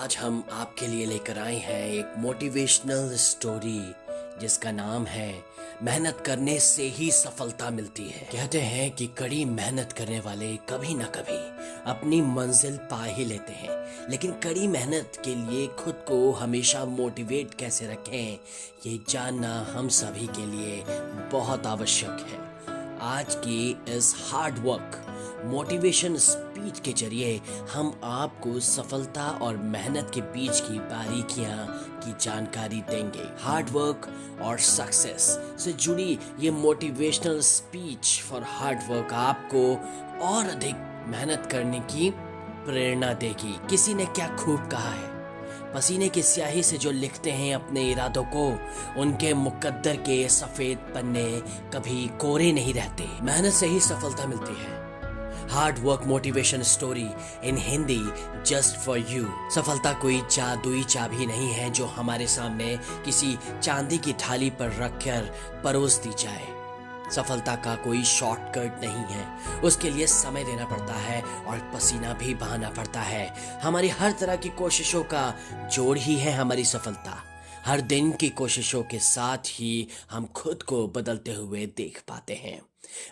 आज हम आपके लिए लेकर आए हैं एक मोटिवेशनल स्टोरी जिसका नाम है मेहनत करने से ही सफलता मिलती है। कहते हैं कि कड़ी मेहनत करने वाले कभी ना कभी अपनी मंजिल पा ही लेते हैं, लेकिन कड़ी मेहनत के लिए खुद को हमेशा मोटिवेट कैसे रखें ये जानना हम सभी के लिए बहुत आवश्यक है। आज की इस हार्ड वर्क मोटिवेशन स्पीच के जरिए हम आपको सफलता और मेहनत के बीच की बारीकियां की जानकारी देंगे। हार्ड वर्क और सक्सेस से जुड़ी ये motivational speech for hard work आपको और अधिक मेहनत करने की प्रेरणा देगी। किसी ने क्या खूब कहा है, पसीने की स्याही से जो लिखते हैं अपने इरादों को, उनके मुकद्दर के सफेद पन्ने कभी कोरे नहीं रहते। मेहनत से ही सफलता मिलती है। Hard work motivation story in Hindi just for you. सफलता कोई जादुई चाबी नहीं है जो हमारे सामने किसी चांदी की थाली पर रखकर परोस दी जाए। सफलता का कोई शॉर्टकट नहीं है, उसके लिए समय देना पड़ता है और पसीना भी बहाना पड़ता है। हमारी हर तरह की कोशिशों का जोड़ ही है हमारी सफलता। हर दिन की कोशिशों के साथ ही हम खुद को बदलते हुए देख पाते हैं।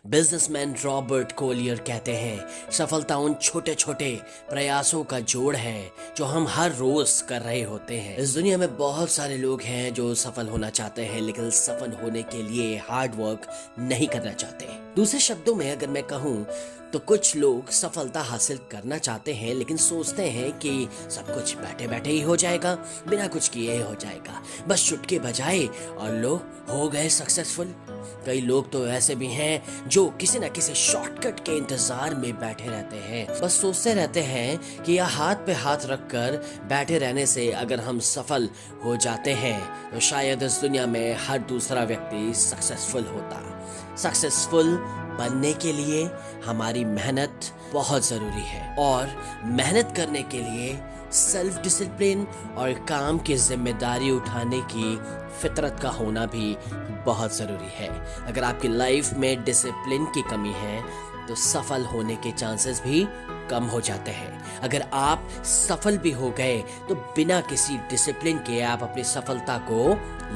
बिजनेसमैन रॉबर्ट कोलियर कहते हैं, सफलता उन छोटे छोटे प्रयासों का जोड़ है जो हम हर रोज कर रहे होते हैं। इस दुनिया में बहुत सारे लोग हैं जो सफल होना चाहते हैं, लेकिन सफल होने के लिए हार्ड वर्क नहीं करना चाहते। दूसरे शब्दों में अगर मैं कहूँ तो कुछ लोग सफलता हासिल करना चाहते हैं, लेकिन सोचते हैं कि सब कुछ बैठे बैठे ही हो जाएगा, बिना कुछ किए हो जाएगा, बस चुटकी बजाए और लो हो गए सक्सेसफुल। कई लोग तो ऐसे भी हैं जो किसी न किसी शॉर्टकट के इंतजार में बैठे रहते हैं, बस सोचते रहते हैं कि यह हाथ पे हाथ रखकर बैठे रहने से अगर हम सफल हो जाते हैं तो शायद इस दुनिया में हर दूसरा व्यक्ति सक्सेसफुल होता। सक्सेसफुल बनने के लिए हमारी मेहनत बहुत ज़रूरी है और मेहनत करने के लिए सेल्फ डिसिप्लिन और काम की जिम्मेदारी उठाने की फितरत का होना भी बहुत ज़रूरी है। अगर आपकी लाइफ में डिसिप्लिन की कमी है तो सफल होने के चांसेस भी कम हो जाते हैं। अगर आप सफल भी हो गए तो बिना किसी डिसिप्लिन के आप अपनी सफलता को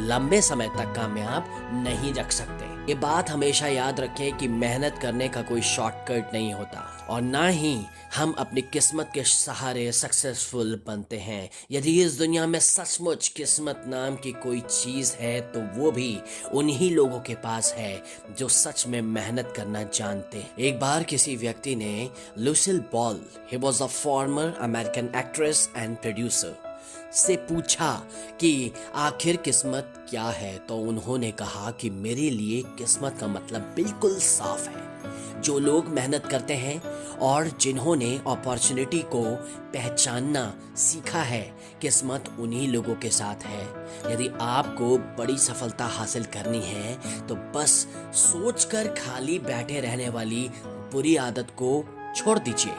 लंबे समय तक कामयाब नहीं रख सकते। ये बात हमेशा याद रखें कि मेहनत करने का कोई शॉर्टकट नहीं होता और ना ही हम अपनी किस्मत के सहारे सक्सेसफुल बनते हैं। यदि इस दुनिया में सचमुच किस्मत नाम की कोई चीज है तो वो भी उन्हीं लोगों के पास है जो सच में मेहनत करना जानते हैं। एक बार किसी व्यक्ति ने Lucille ball, he was a former American actress and producer, से पूछा कि आखिर किस्मत क्या है, तो उन्होंने कहा कि मेरे लिए किस्मत का मतलब बिल्कुल साफ है। जो लोग मेहनत करते हैं और जिन्होंने अपॉर्चुनिटी को पहचानना सीखा है, किस्मत उन्हीं लोगों के साथ है। यदि आपको बड़ी सफलता हासिल करनी है तो बस सोचकर खाली बैठे रहने वाली बुरी आदत को छोड़ दीजिए।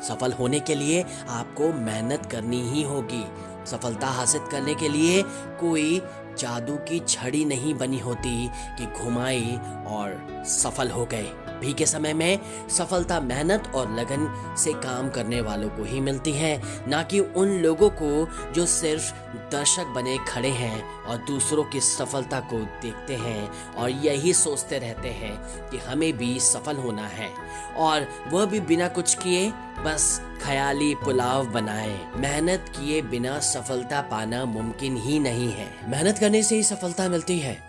सफल होने के लिए आपको मेहनत करनी ही होगी। सफलता हासिल करने के लिए कोई जादू की छड़ी नहीं बनी होती कि घुमाई और सफल हो गए। अभी के समय में सफलता मेहनत और लगन से काम करने वालों को ही मिलती है, ना कि उन लोगों को जो सिर्फ दर्शक बने खड़े हैं और दूसरों की सफलता को देखते हैं और यही सोचते रहते हैं कि हमें भी सफल होना है, और वह भी बिना कुछ किए, बस ख्याली पुलाव बनाए। मेहनत किए बिना सफलता पाना मुमकिन ही नहीं है। मेहनत करने से ही सफलता मिलती है।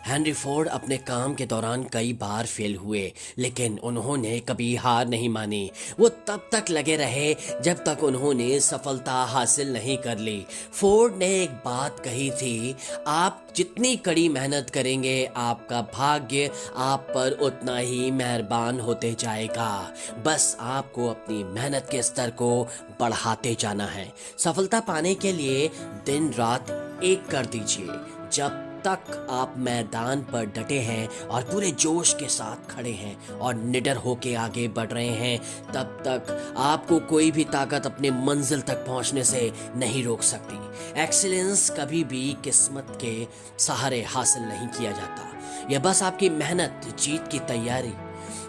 हेनरी फोर्ड अपने काम के दौरान कई बार फेल हुए, लेकिन उन्होंने कभी हार नहीं मानी। वो तब तक लगे रहे जब तक उन्होंने सफलता हासिल नहीं कर ली। फोर्ड ने एक बात कही थी, आप जितनी कड़ी मेहनत करेंगे आपका भाग्य आप पर उतना ही मेहरबान होते जाएगा। बस आपको अपनी मेहनत के स्तर को बढ़ाते जाना है। सफलता पाने के लिए दिन रात एक कर दीजिए। जब तक आप मैदान पर डटे हैं और पूरे जोश के साथ खड़े हैं और निडर होके आगे बढ़ रहे हैं, तब तक आपको कोई भी ताकत अपने मंजिल तक पहुंचने से नहीं रोक सकती। एक्सीलेंस कभी भी किस्मत के सहारे हासिल नहीं किया जाता। यह बस आपकी मेहनत, जीत की तैयारी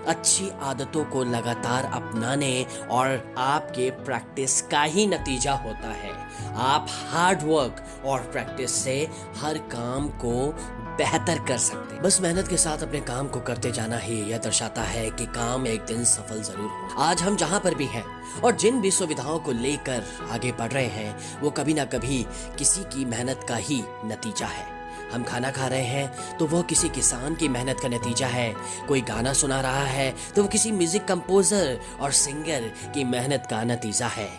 अच्छी आदतों को लगातार अपनाने और आपके प्रैक्टिस का ही नतीजा होता है। आप हार्ड वर्क और प्रैक्टिस से हर काम को बेहतर कर सकते हैं। बस मेहनत के साथ अपने काम को करते जाना ही यह दर्शाता है कि काम एक दिन सफल जरूर हो। आज हम जहां पर भी हैं और जिन भी सुविधाओं को लेकर आगे बढ़ रहे हैं वो कभी ना कभी किसी की मेहनत का ही नतीजा है। हम खाना खा रहे हैं तो वो किसी किसान की मेहनत का नतीजा है। कोई गाना सुना रहा है तो वो किसी म्यूजिक कंपोजर और सिंगर की मेहनत का नतीजा है।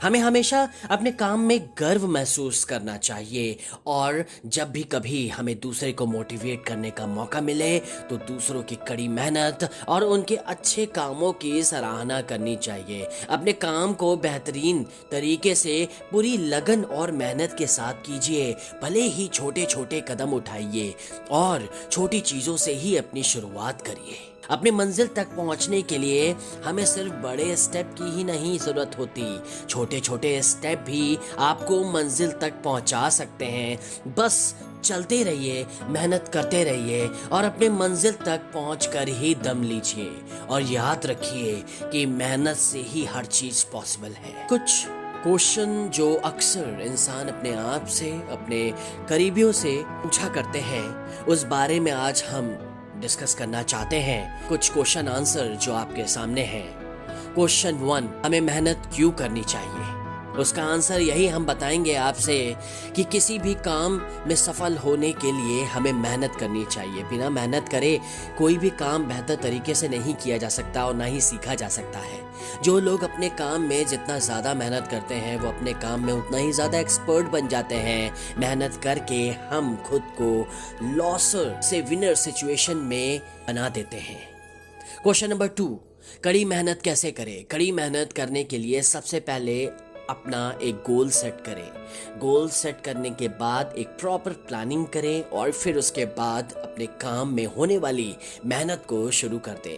हमें हमेशा अपने काम में गर्व महसूस करना चाहिए और जब भी कभी हमें दूसरे को मोटिवेट करने का मौका मिले तो दूसरों की कड़ी मेहनत और उनके अच्छे कामों की सराहना करनी चाहिए। अपने काम को बेहतरीन तरीके से पूरी लगन और मेहनत के साथ कीजिए। भले ही छोटे छोटे कदम उठाइए और छोटी चीज़ों से ही अपनी शुरुआत करिए। अपनी मंजिल तक पहुंचने के लिए हमें सिर्फ बड़े स्टेप की ही नहीं जरूरत होती, छोटे छोटे स्टेप भी आपको मंजिल तक पहुंचा सकते हैं। बस चलते रहिए, मेहनत करते रहिए और अपने मंजिल तक पहुंचकर ही दम लीजिए। और याद रखिए कि मेहनत से ही हर चीज पॉसिबल है। कुछ क्वेश्चन जो अक्सर इंसान अपने आप से, अपने करीबियों से पूछा करते हैं, उस बारे में आज हम डिस्कस करना चाहते हैं। कुछ क्वेश्चन आंसर जो आपके सामने हैं। क्वेश्चन 1, हमें मेहनत क्यों करनी चाहिए? उसका आंसर यही हम बताएंगे आपसे कि किसी भी काम में सफल होने के लिए हमें मेहनत करनी चाहिए। बिना मेहनत करे कोई भी काम बेहतर तरीके से नहीं किया जा सकता और ना ही सीखा जा सकता है। जो लोग अपने काम में जितना ज़्यादा मेहनत करते हैं वो अपने काम में उतना ही ज़्यादा एक्सपर्ट बन जाते हैं। मेहनत करके हम खुद को लॉसर से विनर सिचुएशन में बना देते हैं। क्वेश्चन नंबर 2, कड़ी मेहनत कैसे करें? कड़ी मेहनत करने के लिए सबसे पहले अपना एक गोल सेट करें। गोल सेट करने के बाद एक प्रॉपर प्लानिंग करें और फिर उसके बाद अपने काम में होने वाली मेहनत को शुरू कर दें।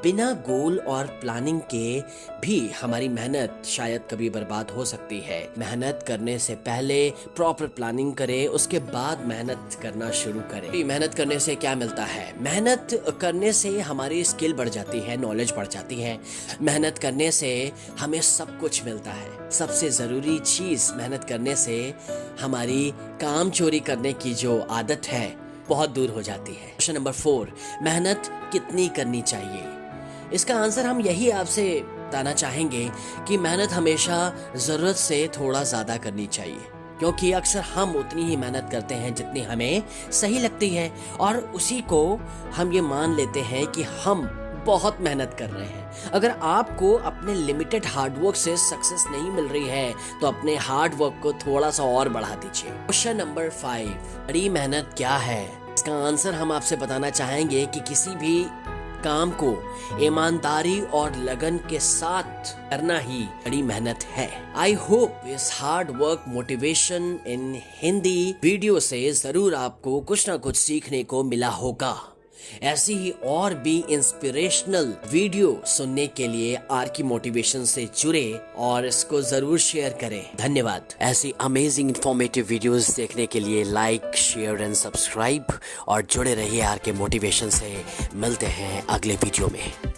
बिना गोल और प्लानिंग के भी हमारी मेहनत शायद कभी बर्बाद हो सकती है। मेहनत करने से पहले प्रॉपर प्लानिंग करें, उसके बाद मेहनत करना शुरू करें। मेहनत करने से क्या मिलता है? मेहनत करने से हमारी स्किल बढ़ जाती है, नॉलेज बढ़ जाती है। मेहनत करने से हमें सब कुछ मिलता है। सबसे ज़रूरी चीज़, मेहनत करने से हमारी काम चोरी करने की जो आदत है बहुत दूर हो जाती है। क्वेश्चन नंबर 4, मेहनत कितनी करनी चाहिए? इसका आंसर हम यही आपसे बताना चाहेंगे कि मेहनत हमेशा ज़रूरत से थोड़ा ज़्यादा करनी चाहिए, क्योंकि अक्सर हम उतनी ही मेहनत करते हैं जितनी हमें सही लगती है और उसी को हम ये मान लेते हैं कि हम बहुत मेहनत कर रहे हैं। अगर आपको अपने लिमिटेड हार्डवर्क से सक्सेस नहीं मिल रही है तो अपने हार्डवर्क को थोड़ा सा और बढ़ा दीजिए। क्वेश्चन नंबर 5, कड़ी मेहनत क्या है? इसका आंसर हम आपसे बताना चाहेंगे कि किसी भी काम को ईमानदारी और लगन के साथ करना ही कड़ी मेहनत है। आई होप इस hard work motivation in Hindi video से जरूर आपको कुछ ना कुछ सीखने को मिला होगा। ऐसी ही और भी इंस्पिरेशनल वीडियो सुनने के लिए आर की मोटिवेशन से जुड़े और इसको जरूर शेयर करें। धन्यवाद। ऐसी अमेजिंग इंफॉर्मेटिव वीडियोस देखने के लिए लाइक, शेयर एंड सब्सक्राइब और जुड़े रहिए आर के मोटिवेशन से। मिलते हैं अगले वीडियो में।